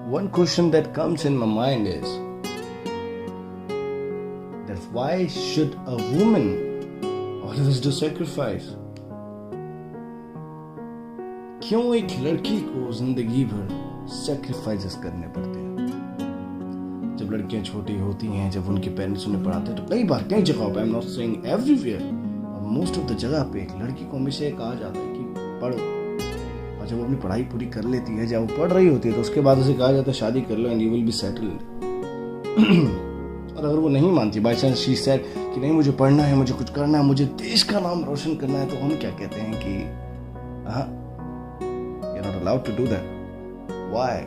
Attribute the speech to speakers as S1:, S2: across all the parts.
S1: one question that comes in my mind is that why should a woman always do sacrifice? क्यों एक लड़की को जिंदगी भर सैक्रिफाइसेस करने पड़ते हैं? जब लड़कियां छोटी होती हैं, जब उनके पेरेंट्स उन्हें पढ़ाते हैं, तो कई बार कई जगहों पे, I am not saying everywhere, most of the जगह पे एक लड़की को हमेशा ये कहा जाता है कि पढ़ो, और जब वो अपनी पढ़ाई पूरी कर लेती है, जब वो पढ़ रही होती है, तो उसके बाद उसे कहा जाता है शादी कर लो and you will be settled. और अगर वो नहीं मानती, बाई चांस शी सेड कि नहीं मुझे पढ़ना है, मुझे कुछ करना है, मुझे देश का नाम रोशन करना है, तो हम क्या कहते हैं कि हाँ, you're not allowed to do that. Why?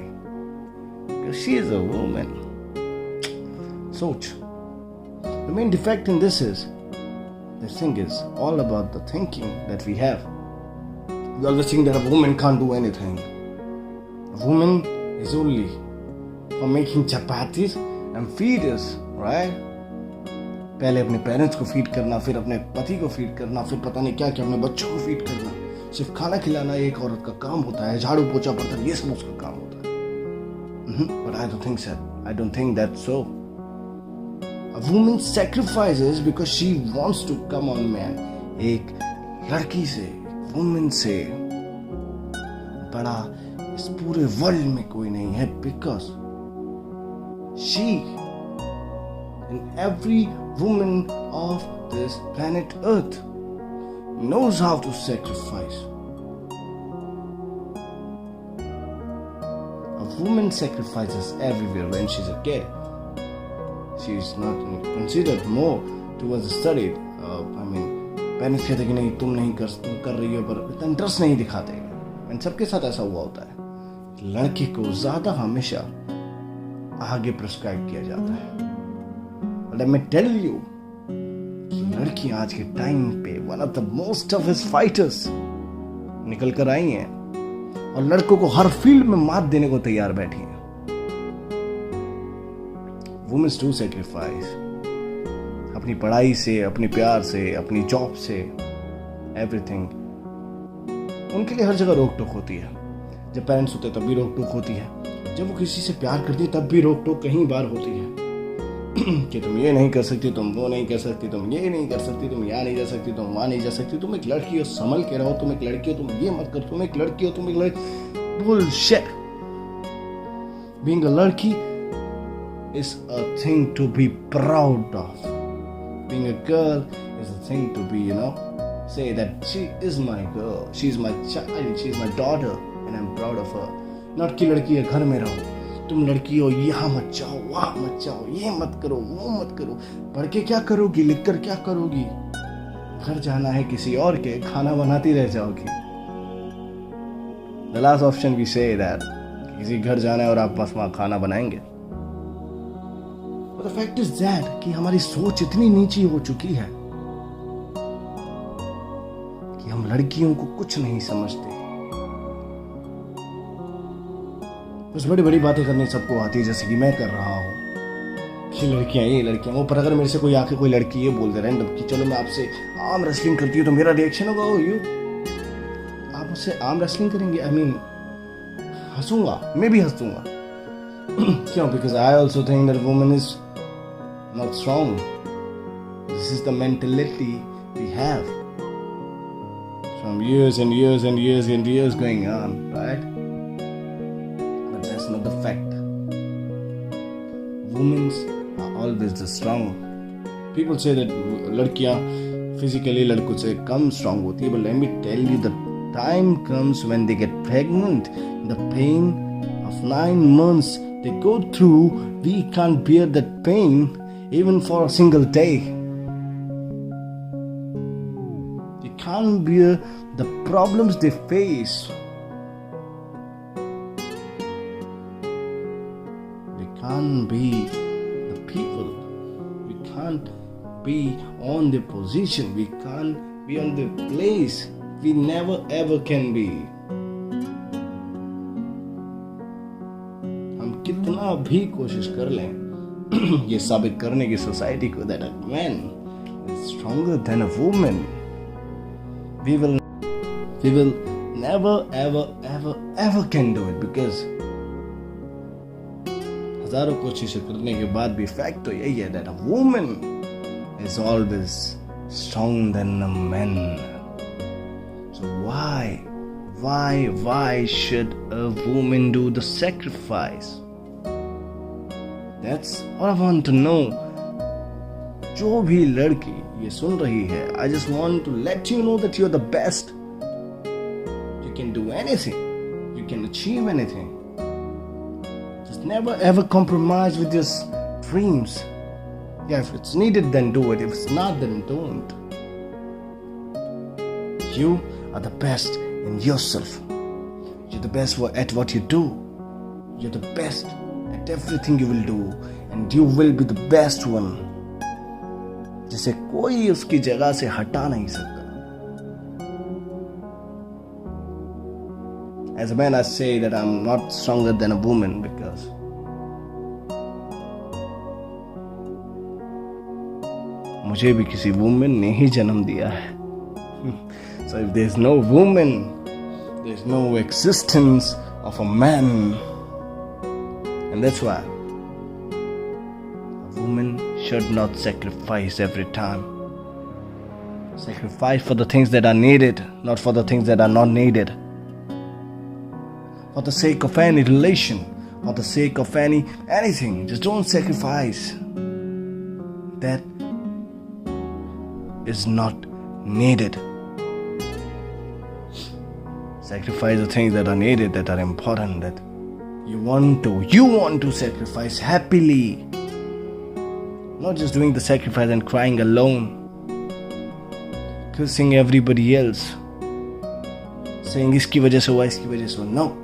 S1: Because she is a woman. Soch. The main defect in this thing is all about the thinking that we have. We always think that a woman can't do anything. A woman is only for making chapatis and feed us, right? पहले अपने parents को feed करना, फिर अपने पति को feed करना, फिर पता नहीं क्या क्या अपने बच्चों को फीड करना। सिर्फ खाना खिलाना एक औरत का काम होता है, झाड़ू पोछा बर्तन ये सब उसका काम होता है। But I don't think that's so. A woman sacrifices because she wants to come on man. एक लड़की से, वुमन से बड़ा इस पूरे वर्ल्ड में कोई नहीं है, because she and every woman of this planet Earth knows how to sacrifice. A woman sacrifices everywhere when she's a kid. She is not considered more towards the study. Parents कहते कि नहीं तुम नहीं कर रही हो, पर इतना इंटरेस्ट नहीं दिखाते। इन सबके साथ ऐसा हुआ होता है, लड़की को ज्यादा हमेशा आगे प्रिस्क्राइब किया जाता है। Let me tell you, लड़कियां आज के टाइम पे one of the most toughest fighters निकल कर आई हैं, और लड़कों को हर फील्ड में मात देने को तैयार बैठी हैं। वुमेन्स डू सैक्रिफाइस, अपनी पढ़ाई से, अपने प्यार से, अपनी जॉब से, एवरीथिंग। उनके लिए हर जगह रोक टोक होती है। जब पेरेंट्स होते तब भी रोक टोक होती है, जब वो किसी से प्यार करती है तब भी रोक टोक कहीं बार होती है कि तुम ये नहीं कर सकती, तुम वो नहीं कर सकती, तुम ये नहीं कर सकती, तुम यहाँ नहीं जा सकती, तुम वहाँ नहीं जा सकती, तुम एक लड़की हो, संभल के रहो, तुम एक लड़की हो, तुम ये मत कर, तुम एक लड़की हो, तुम एक लड़की। बुलशिट। Being a लड़की is a thing to be proud of. Being a girl is a thing to be, say that she is my girl, she is my child, she is my daughter and I'm proud of her. Not कि लड़की है घर में रहो, तुम लड़की हो, यहाँ मत जाओ, वहाँ मत जाओ, ये मत करो, वो मत करो। पढ़ के क्या करोगी, लिख कर क्या करोगी? घर जाना है किसी और के, खाना बनाती रह जाओगी। The last option we say that किसी घर जाना है और आप बस वहाँ खाना बनाएंगे। But the fact is that कि हमारी सोच इतनी नीची हो चुकी है कि हम लड़कियों को कुछ नहीं समझते। बस बड़ी बड़ी बातें करनी सबको आती है, जैसे कि मैं कर रहा हूँ कि लड़कियां ये लड़कियां वो। पर अगर मेरे से कोई आके कोई लड़की ये बोल दे रैंडम कि चलो मैं आपसे आर्म रेसलिंग करती हूँ, तो मेरा रिएक्शन होगा ओ यू, आप मुझसे आर्म रेसलिंग करेंगे? आई मीन हंसूंगा, मैं भी हंसूंगा। क्यों? Because I also think that woman is not strong. This is the mentality we have from years and years and years and years going on, right? Not the fact. Women are always the strong. People say that लड़कियां physically लड़कों से कम strong होती है, but let me tell you, the time comes when they get pregnant, the pain of 9 months they go through, we can't bear that pain even for a single day. They can't bear the problems they face. Can't be the people, we can't be on the position, we can't be on the place, we never ever can be. हम कितना भी कोशिश कर लें ये साबित करने की सोसाइटी को that a man is stronger than a woman, we will never ever ever ever can do it, because हजारों कोशिशें करने के बाद भी फैक्ट तो यही है that a woman is always stronger than a man. So why should a woman do the sacrifice? That's all I want to know. जो भी लड़की ये सुन रही है, I just want to let you know that you're the best. You can do anything. You can achieve anything. Just never ever compromise with your dreams. Yeah, if it's needed, then do it. If it's not, then don't. You are the best in yourself. You're the best at what you do. You're the best at everything you will do. And you will be the best one. जिसे कोई उसकी जगह से हटा नहीं सकता. As a man, I say that I'm not stronger than a woman because मुझे भी किसी वुमेन ने ही जन्म दिया है. So if there's no woman, there's no existence of a man. And that's why a woman should not sacrifice every time. Sacrifice for the things that are needed, not for the things that are not needed. For the sake of any relation, for the sake of anything, just don't sacrifice. That is not needed. Sacrifice the things that are needed, that are important, that you want to sacrifice happily. Not just doing the sacrifice and crying alone, cursing everybody else, saying iski wajah se hua, iski wajah se hua. No.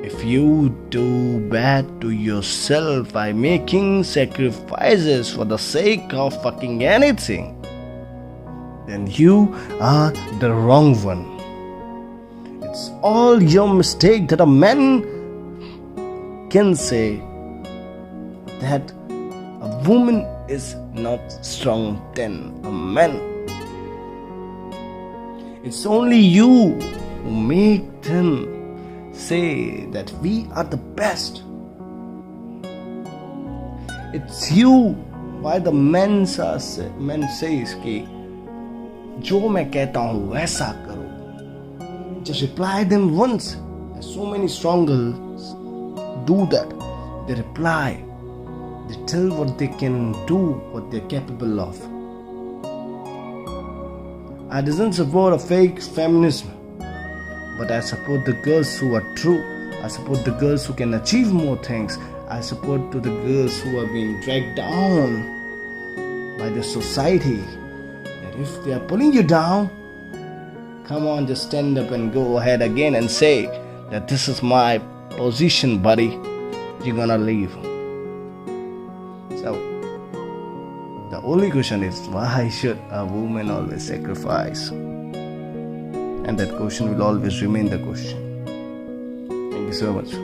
S1: If you do bad to yourself by making sacrifices for the sake of fucking anything, then you are the wrong one. It's all your mistake that a man can say that a woman is not strong than a man. It's only you who make them say that we are the best. It's you why the men says कि जो मैं कहता हूँ वैसा करो. Just reply them once. So many strong girls do that. They reply. They tell what they can do, what they're capable of. I don't support a fake feminism, but I support the girls who are true. I support the girls who can achieve more things. I support to the girls who are being dragged down by the society. That if they are pulling you down, come on, just stand up and go ahead again and say that this is my position, buddy. You're gonna leave. So, the only question is, why should a woman always sacrifice? And that question will always remain the question. Thank you so much.